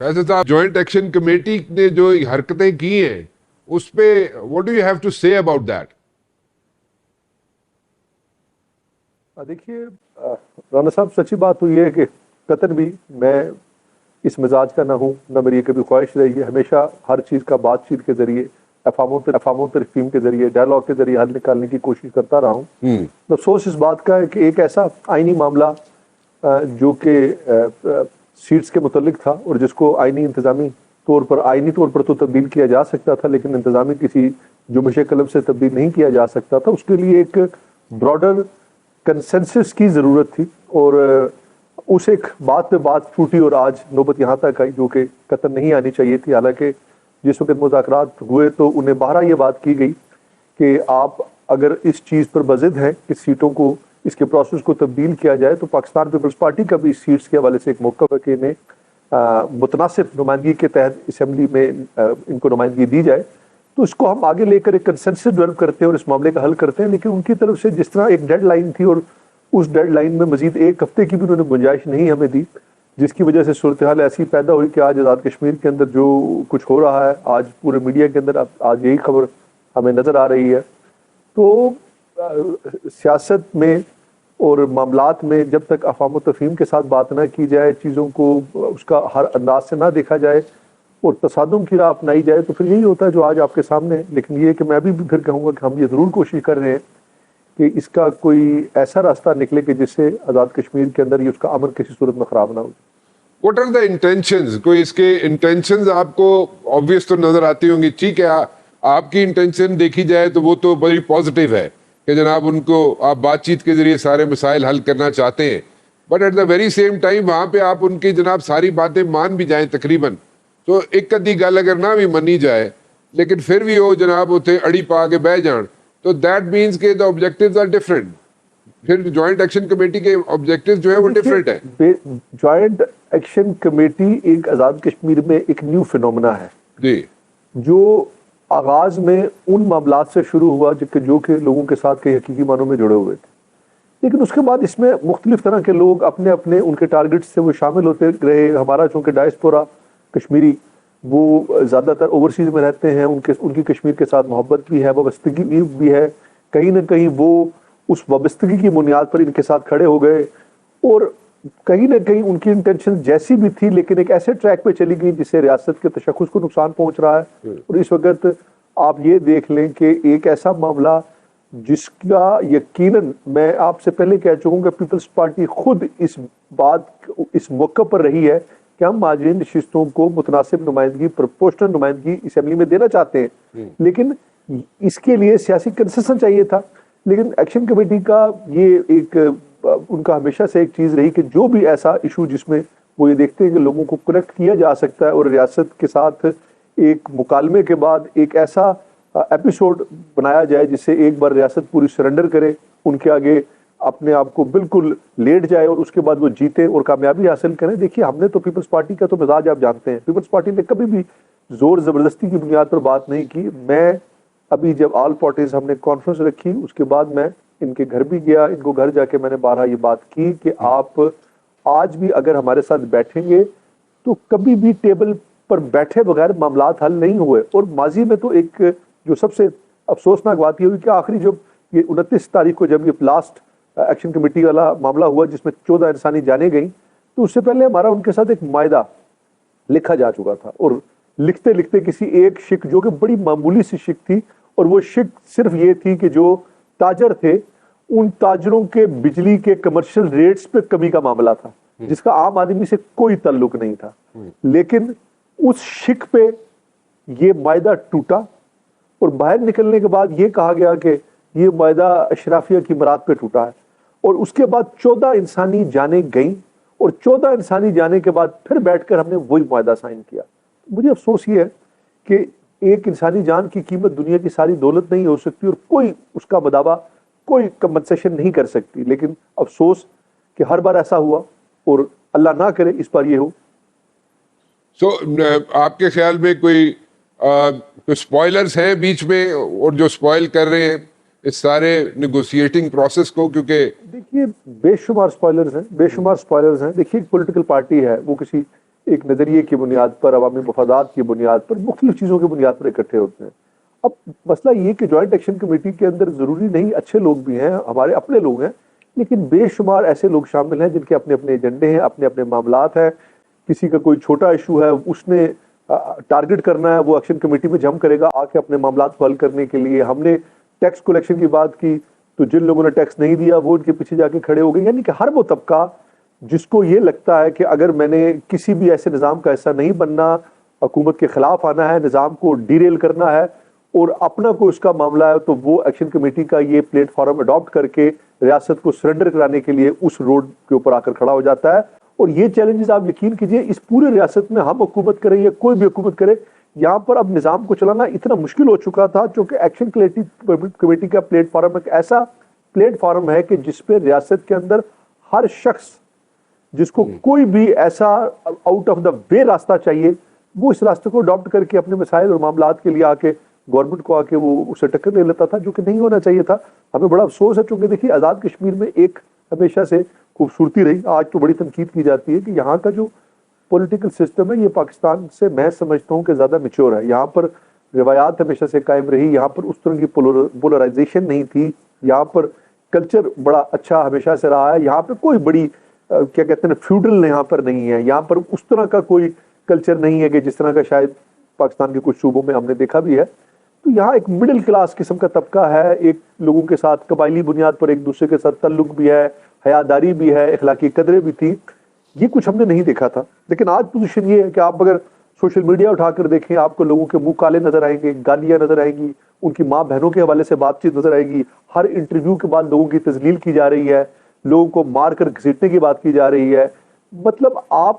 ویسے صاحب joint action committee نے جو حرکتیں کی ہیں اس پہ what do you have to say about that؟ دیکھیے رانا صاحب، سچی بات تو یہ ہے کہ قطر بھی میں اس مزاج کا نہ ہوں، نہ میری کبھی خواہش رہی ہے. ہمیشہ ہر چیز کا بات چیت کے ذریعے، افہام و تفہیم کے ذریعے، ڈائلاگ کے ذریعے حل نکالنے کی کوشش کرتا رہا ہوں. افسوس اس بات کا ہے کہ ایک ایسا آئینی معاملہ جو کہ سیٹس کے متعلق تھا اور جس کو آئینی طور پر تو تبدیل کیا جا سکتا تھا، لیکن انتظامی کسی جنبش قلم سے تبدیل نہیں کیا جا سکتا تھا. اس کے لیے ایک براڈر کنسنسس کی ضرورت تھی، اور اس ایک بات پہ بات پھوٹی اور آج نوبت یہاں تک آئی جو کہ قطر نہیں آنی چاہیے تھی. حالانکہ جس وقت مذاکرات ہوئے تو انہیں بہرحال یہ بات کی گئی کہ آپ اگر اس چیز پر بضد ہیں کہ سیٹوں کو، اس کے پروسیس کو تبدیل کیا جائے، تو پاکستان پیپلز پارٹی کا بھی سیٹس کے حوالے سے ایک موقف ہے کہ انہیں متناسب نمائندگی کے تحت اسمبلی میں ان کو نمائندگی دی جائے. تو اس کو ہم آگے لے کر ایک کنسنسس ڈیولپ کرتے ہیں اور اس معاملے کا حل کرتے ہیں. لیکن ان کی طرف سے جس طرح ایک ڈیڈ لائن تھی اور اس ڈیڈ لائن میں مزید ایک ہفتے کی بھی انہوں نے گنجائش نہیں ہمیں دی، جس کی وجہ سے صورتحال ایسی پیدا ہوئی کہ آج آزاد کشمیر کے اندر جو کچھ ہو رہا ہے، آج پورے میڈیا کے اندر آج یہی خبر ہمیں نظر آ رہی ہے. تو سیاست میں اور معاملات میں جب تک افہام و تفہیم کے ساتھ بات نہ کی جائے، چیزوں کو اس کا ہر انداز سے نہ دیکھا جائے اور تصادم کی راہ اپنائی جائے، تو پھر یہی ہوتا ہے جو آج آپ کے سامنے ہے. لیکن یہ کہ میں بھی پھر کہوں گا کہ ہم یہ ضرور کوشش کر رہے ہیں کہ اس کا کوئی ایسا راستہ نکلے کہ جس سے آزاد کشمیر کے اندر یہ اس کا امن کسی صورت میں خراب نہ ہو. What are the intentions؟ کوئی اس کے انٹینشنز آپ کو obvious تو نظر آتی ہوں گی. ٹھیک ہے، آپ کی انٹینشن دیکھی جائے تو وہ تو بڑی پازیٹیو ہے کہ جناب ان کو آپ بات چیت کے ذریعے سارے مسائل حل کرنا چاہتے ہیں، but at the very same time وہاں پہ آپ ان کی جناب ساری باتیں مان بھی جائیں تقریباً، تو ایک کدی گل اگر نہ بھی منی جائے لیکن پھر بھی وہ جناب اتنے اڑی پا کے بہ جان، تو دیٹ مینس کہ دا آبجیکٹیوز آر ڈفرینٹ. پھر جوائنٹ ایکشن کمیٹی کے آبجیکٹیوز جو ہے وہ ڈفرینٹ ہے. جوائنٹ ایکشن کمیٹی ایک آزاد کشمیر میں ایک نیو فینومنا ہے جی، جو آغاز میں ان معاملات سے شروع ہوا جو کہ لوگوں کے ساتھ کئی حقیقی معنوں میں جڑے ہوئے تھے. لیکن اس کے بعد اس میں مختلف طرح کے لوگ اپنے اپنے ان کے ٹارگٹ سے وہ شامل ہوتے رہے. ہمارا چونکہ ڈائسپورا کشمیری وہ زیادہ تر اوورسیز میں رہتے ہیں، ان کی کشمیر کے ساتھ محبت بھی ہے، وابستگی بھی ہے. کہیں نہ کہیں وہ اس وابستگی کی بنیاد پر ان کے ساتھ کھڑے ہو گئے، اور کہیں نہ کہیں ان کی انٹینشن جیسی بھی تھی لیکن ایک ایسے ٹریک پہ چلی گئی جس سے ریاست کے تشخص کو نقصان پہنچ رہا ہے. اور اس وقت آپ یہ دیکھ لیں کہ ایک ایسا معاملہ جس کا یقیناً میں آپ سے پہلے کہہ چکوں کہ پیپلز پارٹی خود اس موقع پر رہی ہے کہ ہم مہاجرین نشستوں کو متناسب نمائندگی، پروپورشنل نمائندگی اسمبلی میں دینا چاہتے ہیں، لیکن اس کے لیے سیاسی کنسنسس چاہیے تھا. لیکن ایکشن کمیٹی کا یہ ایک ان کا ہمیشہ سے ایک چیز رہی کہ جو بھی ایسا ایشو جس میں وہ یہ دیکھتے ہیں کہ لوگوں کو کنیکٹ کیا جا سکتا ہے اور ریاست کے ساتھ ایک مکالمے کے بعد ایک ایسا ایپیسوڈ بنایا جائے جس سے ایک بار ریاست پوری سرنڈر کرے، ان کے آگے اپنے آپ کو بالکل لیٹ جائے اور اس کے بعد وہ جیتے اور کامیابی حاصل کریں. دیکھیے ہم نے تو پیپلز پارٹی کا تو مزاج آپ جانتے ہیں، پیپلز پارٹی نے کبھی بھی زور زبردستی کی بنیاد پر بات نہیں کی. میں ابھی جب آل پارٹیز ہم نے کانفرنس رکھی اس کے بعد میں ان کے گھر بھی گیا، ان کو گھر جا کے میں نے بارہا یہ بات کی کہ آپ آج بھی اگر ہمارے ساتھ بیٹھیں گے تو کبھی بھی ٹیبل پر بیٹھے بغیر معاملات حل نہیں ہوئے. اور ماضی میں تو ایک جو سب سے افسوسناک بات یہ ہوئی کہ آخری جب یہ 29 تاریخ کو جب یہ لاسٹ ایکشن کمیٹی والا معاملہ ہوا جس میں 14 انسانی جانیں گئیں، تو اس سے پہلے ہمارا ان کے ساتھ ایک معاہدہ لکھا جا چکا تھا. اور لکھتے لکھتے کسی ایک شک جو کہ بڑی معمولی سی شک تھی، اور وہ شک صرف یہ تھی کہ جو تاجر تھے ان تاجروں کے بجلی کے کمرشل ریٹس پہ کمی کا معاملہ تھا جس کا عام آدمی سے کوئی تعلق نہیں تھا. لیکن اس شک پہ یہ معاہدہ ٹوٹا اور باہر نکلنے کے بعد یہ کہا گیا کہ یہ معاہدہ اشرافیہ کی مراد پہ ٹوٹا ہے. اور اس کے بعد 14 انسانی جانیں گئیں اور 14 انسانی جانے کے بعد پھر بیٹھ کر ہم نے وہی معاہدہ سائن کیا. مجھے افسوس یہ ہے کہ ایک انسانی جان کی قیمت دنیا کی ساری دولت نہیں ہو سکتی اور کوئی اس کا مداوع کوئی کمپنسیشن نہیں کر سکتی. لیکن افسوس کہ ہر بار ایسا ہوا اور اللہ نہ کرے اس بار یہ ہو. سو آپ کے خیال میں کوئی سپوائلرز ہیں بیچ میں اور جو سپوائل کر رہے ہیں اس سارے نیگوسیٹنگ پروسیس کو؟ کیونکہ دیکھیے بے شمار سپوائلرز ہیں. دیکھیے ایک پولیٹیکل پارٹی ہے، وہ کسی ایک نظریے کی بنیاد پر، عوامی مفادات کی بنیاد پر، مختلف چیزوں کی بنیاد پر اکٹھے ہوتے ہیں۔ اب مسئلہ یہ کہ جوائنٹ ایکشن کمیٹی کے اندر ضروری نہیں، اچھے لوگ بھی ہیں، ہمارے اپنے لوگ ہیں، لیکن بے شمار ایسے لوگ شامل ہیں جن کے اپنے اپنے ایجنڈے ہیں، اپنے اپنے معاملات ہیں۔ کسی کا کوئی چھوٹا ایشو ہے، اس نے ٹارگٹ کرنا ہے، وہ ایکشن کمیٹی میں جم کرے گا آ کے اپنے معاملات کو حل کرنے کے لیے۔ ہم نے ٹیکس کلیکشن کی بات کی تو جن لوگوں نے ٹیکس نہیں دیا وہ ان کے پیچھے جا کے کھڑے ہو گئے۔ یعنی کہ ہر وہ طبقہ جس کو یہ لگتا ہے کہ اگر میں نے کسی بھی ایسے نظام کا حصہ نہیں بننا، حکومت کے خلاف آنا ہے، نظام کو ڈیریل کرنا ہے اور اپنا کوئی اس کا معاملہ ہے، تو وہ ایکشن کمیٹی کا یہ پلیٹ فارم اڈاپٹ کر کے ریاست کو سرنڈر کرانے کے لیے اس روڈ کے اوپر آ کر کھڑا ہو جاتا ہے۔ اور یہ چیلنجز آپ یقین کیجئے اس پورے ریاست میں ہم حکومت کریں یا کوئی بھی حکومت کرے، یہاں پر اب نظام کو چلانا اتنا مشکل ہو چکا تھا، چونکہ ایکشن کمیٹی کا پلیٹ فارم ایک ایسا پلیٹ فارم ہے کہ جس پہ ریاست کے اندر ہر شخص جس کو کوئی بھی ایسا آؤٹ آف دا وے راستہ چاہیے، وہ اس راستے کو اڈاپٹ کر کے اپنے مسائل اور معاملات کے لیے آ کے گورنمنٹ کو آ کے وہ اسے ٹکر دے لیتا تھا، جو کہ نہیں ہونا چاہیے تھا۔ ہمیں بڑا افسوس ہے، چونکہ دیکھیے آزاد کشمیر میں ایک ہمیشہ سے خوبصورتی رہی، آج تو بڑی تنقید کی جاتی ہے کہ یہاں کا جو پولیٹیکل سسٹم ہے یہ پاکستان سے میں سمجھتا ہوں کہ زیادہ میچور ہے۔ یہاں پر روایات ہمیشہ سے قائم رہی، یہاں پر اس طرح کی پولرائزیشن نہیں تھی، یہاں پر کلچر بڑا اچھا ہمیشہ سے رہا ہے، یہاں پہ کوئی بڑی کیا کہتے ہیں فیوڈل یہاں پر نہیں ہے، یہاں پر اس طرح کا کوئی کلچر نہیں ہے کہ جس طرح کا شاید پاکستان کے کچھ صوبوں میں ہم نے دیکھا بھی ہے۔ تو یہاں ایک مڈل کلاس قسم کا طبقہ ہے، ایک لوگوں کے ساتھ قبائلی بنیاد پر ایک دوسرے کے ساتھ تعلق بھی ہے، حیاداری بھی ہے، اخلاقی قدریں بھی تھی۔ یہ کچھ ہم نے نہیں دیکھا تھا، لیکن آج پوزیشن یہ ہے کہ آپ اگر سوشل میڈیا اٹھا کر دیکھیں، آپ کو لوگوں کے منہ کالے نظر آئیں گے، گالیاں نظر آئیں گی، ان کی ماں بہنوں کے حوالے سے بات چیت نظر آئے گی، ہر انٹرویو کے بعد لوگوں کی تذلیل کی جا رہی ہے، لوگوں کو مار کر گھسیٹنے کی بات کی جا رہی ہے۔ مطلب آپ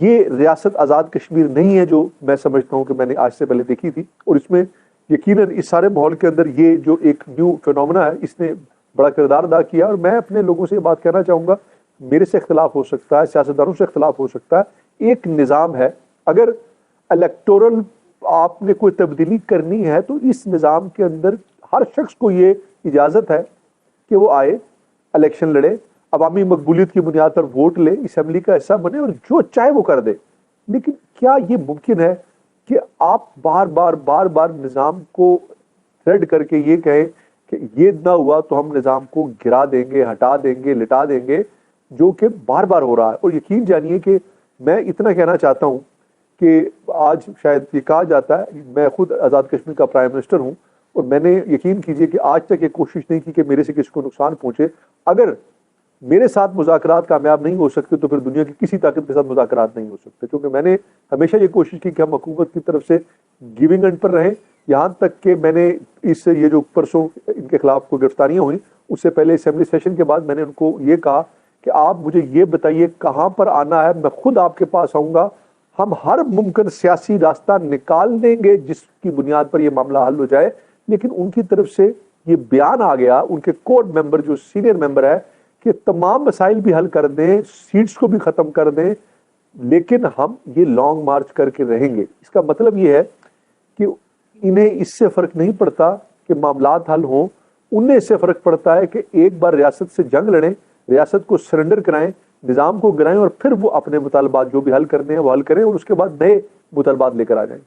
یہ ریاست آزاد کشمیر نہیں ہے جو میں سمجھتا ہوں کہ میں نے آج سے پہلے دیکھی تھی، اور اس میں یقیناً اس سارے ماحول کے اندر یہ جو ایک نیو فینومینا ہے اس نے بڑا کردار ادا کیا۔ اور میں اپنے لوگوں سے یہ بات کہنا چاہوں گا، میرے سے اختلاف ہو سکتا ہے، سیاستدانوں سے اختلاف ہو سکتا ہے، ایک نظام ہے، اگر الیکٹورل آپ نے کوئی تبدیلی کرنی ہے تو اس نظام کے اندر ہر شخص کو یہ اجازت ہے کہ وہ آئے، الیکشن لڑے، عوامی مقبولیت کی بنیاد پر ووٹ لے، اسمبلی کا حصہ بنے اور جو چاہے وہ کر دے۔ لیکن کیا یہ ممکن ہے کہ آپ بار بار نظام کو تھریڈ کر کے یہ کہیں کہ یہ نہ ہوا تو ہم نظام کو گرا دیں گے، ہٹا دیں گے، لٹا دیں گے، جو کہ بار بار ہو رہا ہے۔ اور یقین جانیے کہ میں اتنا کہنا چاہتا ہوں کہ آج شاید یہ کہا جاتا ہے، میں خود آزاد کشمیر کا پرائم منسٹر ہوں، اور میں نے یقین کیجئے کہ آج تک یہ کوشش نہیں کی کہ میرے سے کسی کو نقصان پہنچے۔ اگر میرے ساتھ مذاکرات کامیاب نہیں ہو سکتے تو پھر دنیا کی کسی طاقت کے ساتھ مذاکرات نہیں ہو سکتے، کیونکہ میں نے ہمیشہ یہ کوشش کی کہ ہم حکومت کی طرف سے گیونگ اینڈ پر رہیں، یہاں تک کہ میں نے یہ جو پرسوں ان کے خلاف کوئی گرفتاریاں ہوئیں، اس سے پہلے اسمبلی سیشن کے بعد میں نے ان کو یہ کہا کہ آپ مجھے یہ بتائیے کہاں پر آنا ہے، میں خود آپ کے پاس آؤں گا، ہم ہر ممکن سیاسی راستہ نکال دیں گے جس کی بنیاد پر یہ معاملہ حل ہو جائے۔ لیکن ان کی طرف سے یہ بیان آ گیا، ان کے کور ممبر جو سینئر ممبر ہے، کہ تمام مسائل بھی حل کر دیں، سیٹس کو بھی ختم کر دیں، لیکن ہم یہ لانگ مارچ کر کے رہیں گے۔ اس کا مطلب یہ ہے کہ انہیں اس سے فرق نہیں پڑتا کہ معاملات حل ہوں، انہیں اس سے فرق پڑتا ہے کہ ایک بار ریاست سے جنگ لڑیں، ریاست کو سرنڈر کرائیں، نظام کو گرائیں، اور پھر وہ اپنے مطالبات جو بھی حل کرنے ہیں وہ حل کریں، اور اس کے بعد نئے مطالبات لے کر آ جائیں۔